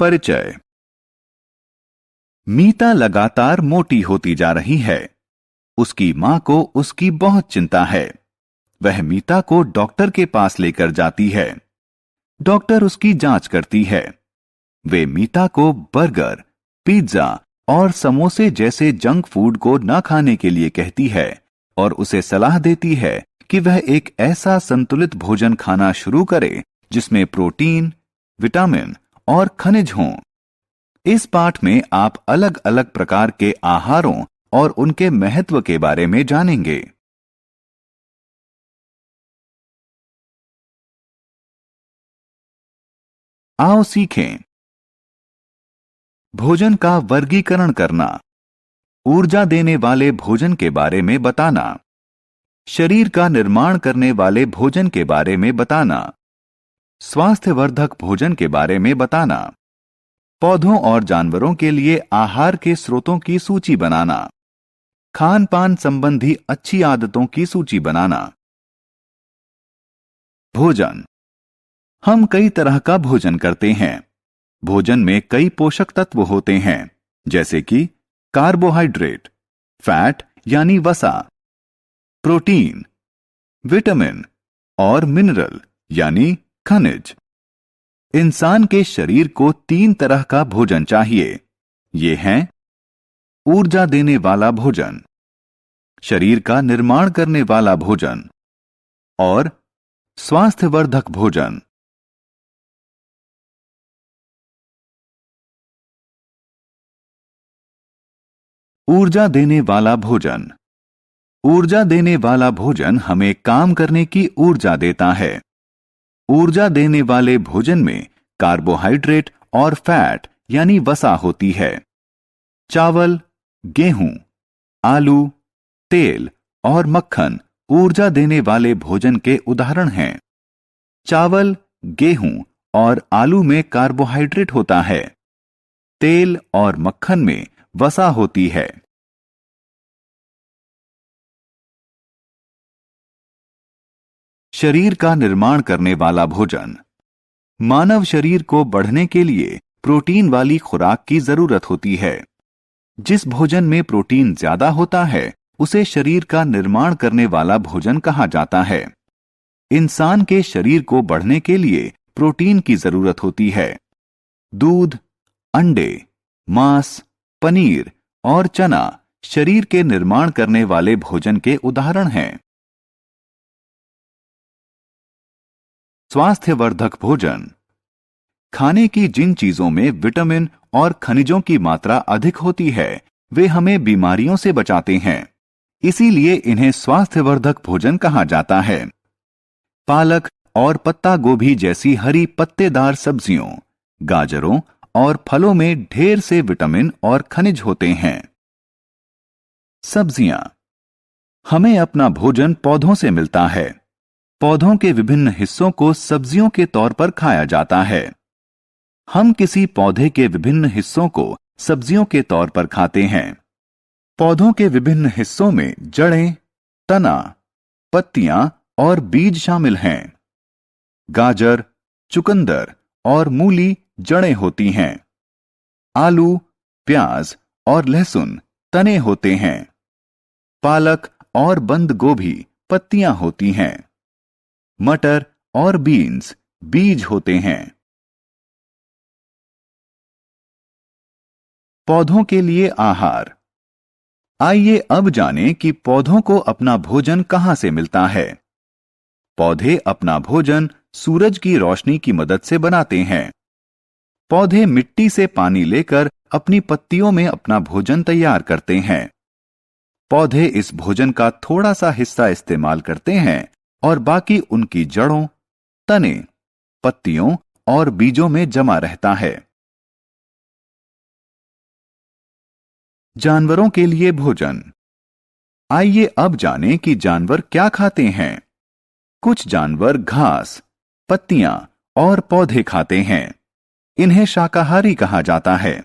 परिचय। मीता लगातार मोटी होती जा रही है। उसकी मां को उसकी बहुत चिंता है। वह मीता को डॉक्टर के पास लेकर जाती है। डॉक्टर उसकी जांच करती है। वे मीता को बर्गर, पिज्जा और समोसे जैसे जंक फूड को न खाने के लिए कहती है और उसे सलाह देती है कि वह एक ऐसा संतुलित भोजन खाना शुरू करे जिसमें प्रोटीन, विटामिन और खनिज हों। इस पाठ में आप अलग अलग प्रकार के आहारों और उनके महत्व के बारे में जानेंगे। आओ सीखें। भोजन का वर्गीकरण करना, ऊर्जा देने वाले भोजन के बारे में बताना, शरीर का निर्माण करने वाले भोजन के बारे में बताना, स्वास्थ्यवर्धक भोजन के बारे में बताना, पौधों और जानवरों के लिए आहार के स्रोतों की सूची बनाना, खान पान संबंधी अच्छी आदतों की सूची बनाना। भोजन। हम कई तरह का भोजन करते हैं। भोजन में कई पोषक तत्व होते हैं, जैसे कि कार्बोहाइड्रेट, फैट यानी वसा, प्रोटीन, विटामिन और मिनरल यानी खनिज। इंसान के शरीर को 3 तरह का भोजन चाहिए। ये हैं ऊर्जा देने वाला भोजन, शरीर का निर्माण करने वाला भोजन और स्वास्थ्यवर्धक भोजन। ऊर्जा देने वाला भोजन। ऊर्जा देने वाला भोजन हमें काम करने की ऊर्जा देता है। ऊर्जा देने वाले भोजन में कार्बोहाइड्रेट और फैट यानी वसा होती है। चावल, गेहूं, आलू, तेल और मक्खन ऊर्जा देने वाले भोजन के उदाहरण हैं। चावल, गेहूं और आलू में कार्बोहाइड्रेट होता है। तेल और मक्खन में वसा होती है। शरीर का निर्माण करने वाला भोजन। मानव शरीर को बढ़ने के लिए प्रोटीन वाली खुराक की जरूरत होती है। जिस भोजन में प्रोटीन ज्यादा होता है उसे शरीर का निर्माण करने वाला भोजन कहा जाता है। इंसान के शरीर को बढ़ने के लिए प्रोटीन की जरूरत होती है। दूध, अंडे, मांस, पनीर और चना शरीर के निर्माण करने वाले भोजन के उदाहरण हैं। स्वास्थ्यवर्धक भोजन। खाने की जिन चीजों में विटामिन और खनिजों की मात्रा अधिक होती है वे हमें बीमारियों से बचाते हैं। इसीलिए इन्हें स्वास्थ्यवर्धक भोजन कहा जाता है। पालक और पत्ता गोभी जैसी हरी पत्तेदार सब्जियों, गाजरों और फलों में ढेर से विटामिन और खनिज होते हैं। सब्जियां। हमें अपना भोजन पौधों से मिलता है। पौधों के विभिन्न हिस्सों को सब्जियों के तौर पर खाया जाता है। हम किसी पौधे के विभिन्न हिस्सों को सब्जियों के तौर पर खाते हैं। पौधों के विभिन्न हिस्सों में जड़ें, तना, पत्तियां और बीज शामिल हैं। गाजर, चुकंदर और मूली जड़ें होती हैं। आलू, प्याज और लहसुन तने होते हैं। पालक और बंद गोभी पत्तियां होती हैं। मटर और बीन्स बीज होते हैं। पौधों के लिए आहार। आइए अब जानें कि पौधों को अपना भोजन कहां से मिलता है। पौधे अपना भोजन सूरज की रोशनी की मदद से बनाते हैं। पौधे मिट्टी से पानी लेकर अपनी पत्तियों में अपना भोजन तैयार करते हैं। पौधे इस भोजन का थोड़ा सा हिस्सा इस्तेमाल करते हैं और बाकी उनकी जड़ों, तने, पत्तियों और बीजों में जमा रहता है। जानवरों के लिए भोजन। आइए अब जानें कि जानवर क्या खाते हैं। कुछ जानवर घास, पत्तियां और पौधे खाते हैं। इन्हें शाकाहारी कहा जाता है।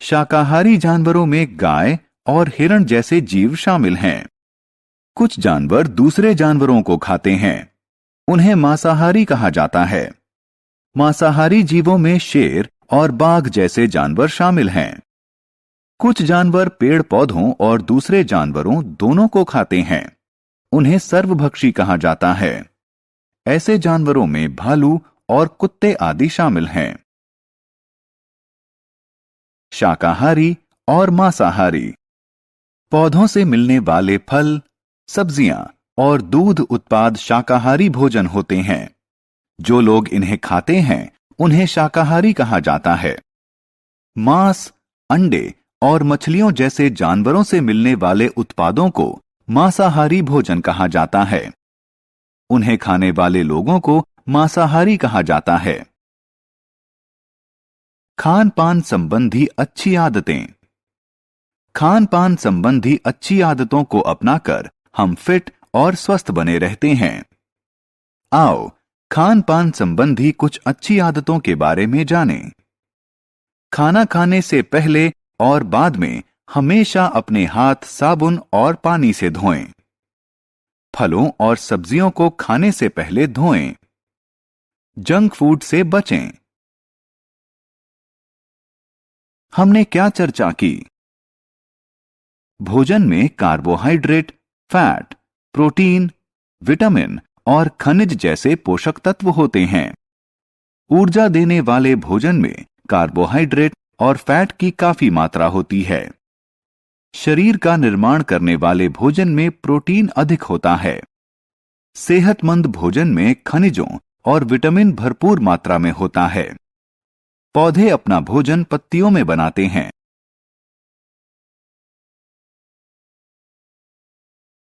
शाकाहारी जानवरों में गाय और हिरण जैसे जीव शामिल हैं। कुछ जानवर दूसरे जानवरों को खाते हैं। उन्हें मांसाहारी कहा जाता है। मांसाहारी जीवों में शेर और बाघ जैसे जानवर शामिल हैं। कुछ जानवर पेड़ पौधों और दूसरे जानवरों दोनों को खाते हैं। उन्हें सर्वभक्षी कहा जाता है। ऐसे जानवरों में भालू और कुत्ते आदि शामिल हैं। शाकाहारी और मांसाहारी। पौधों से मिलने वाले फल, सब्जियां और दूध उत्पाद शाकाहारी भोजन होते हैं। जो लोग इन्हें खाते हैं उन्हें शाकाहारी कहा जाता है। मांस, अंडे और मछलियों जैसे जानवरों से मिलने वाले उत्पादों को मांसाहारी भोजन कहा जाता है। उन्हें खाने वाले लोगों को मांसाहारी कहा जाता है। खान पान संबंधी अच्छी आदतें। खान पान संबंधी अच्छी आदतों को अपनाकर हम फिट और स्वस्थ बने रहते हैं। आओ खान पान संबंधी कुछ अच्छी आदतों के बारे में जानें। खाना खाने से पहले और बाद में हमेशा अपने हाथ साबुन और पानी से धोएं। फलों और सब्जियों को खाने से पहले धोएं। जंक फूड से बचें। हमने क्या चर्चा की? भोजन में कार्बोहाइड्रेट, फैट, प्रोटीन, विटामिन और खनिज जैसे पोषक तत्व होते हैं। ऊर्जा देने वाले भोजन में कार्बोहाइड्रेट और फैट की काफी मात्रा होती है। शरीर का निर्माण करने वाले भोजन में प्रोटीन अधिक होता है। सेहतमंद भोजन में खनिजों और विटामिन भरपूर मात्रा में होता है। पौधे अपना भोजन पत्तियों में बनाते हैं।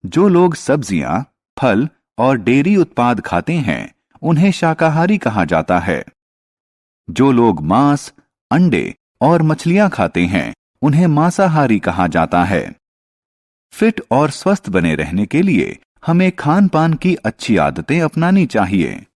जो लोग सब्जियां, फल और डेयरी उत्पाद खाते हैं उन्हें शाकाहारी कहा जाता है। जो लोग मांस, अंडे और मछलियां खाते हैं उन्हें मांसाहारी कहा जाता है। फिट और स्वस्थ बने रहने के लिए हमें खान पान की अच्छी आदतें अपनानी चाहिए।